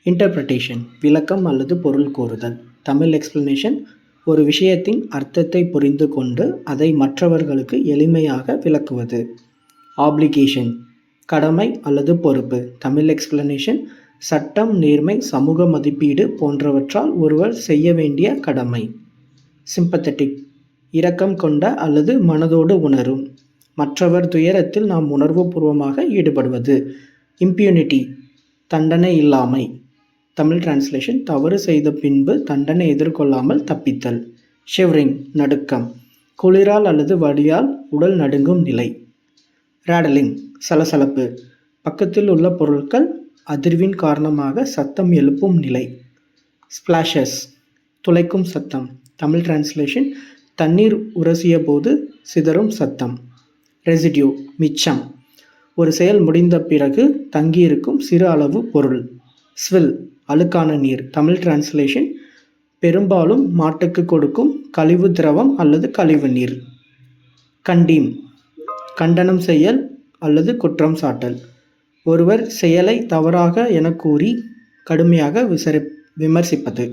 Interpretation விளக்கம் அல்லது பொருள் கூறுதல். தமிழ் எக்ஸ்பிளனேஷன் ஒரு விஷயத்தின் அர்த்தத்தை புரிந்து கொண்டு அதை மற்றவர்களுக்கு எளிமையாக விளக்குவது. ஆப்ளிகேஷன் கடமை அல்லது பொறுப்பு. தமிழ் எக்ஸ்பிளனேஷன் சட்டம், நேர்மை, சமூக மதிப்பீடு போன்றவற்றால் ஒருவர் செய்ய வேண்டிய கடமை. சிம்பத்தட்டிக் இரக்கம் கொண்ட அல்லது மனதோடு உணரும். மற்றவர் துயரத்தில் நாம் உணர்வுபூர்வமாக ஈடுபடுவது. இம்பியூனிட்டி தண்டனை இல்லாமை. தமிழ் டிரான்ஸ்லேஷன் தவறு செய்த பின்பு தண்டனை எதிர்கொள்ளாமல் தப்பித்தல். ஷிவரிங் நடுக்கம், குளிரால் அல்லது வலியால் உடல் நடுங்கும் நிலை. ரேடலிங் சலசலப்பு, பக்கத்தில் உள்ள பொருட்கள் அதிர்வின் காரணமாக சத்தம் எழுப்பும் நிலை. ஸ்பிளாஷஸ் துளைக்கும் சத்தம். தமிழ் டிரான்ஸ்லேஷன் தண்ணீர் உரசிய போது சிதறும் சத்தம். ரெசிடியூ மிச்சம், ஒரு செயல் முடிந்த பிறகு தங்கியிருக்கும் சிறு அளவு பொருள். ஸ்வில் அழுக்கான நீர். தமிழ் டிரான்ஸ்லேஷன் பெரும்பாலும் மாட்டுக்கு கொடுக்கும் கழிவு திரவம் அல்லது கழிவு நீர். கண்டீம் கண்டனம் செய்யல் அல்லது குற்றம் சாட்டல். ஒருவர் செயலை தவறாக என கூறி கடுமையாக விமர்சிப்பது.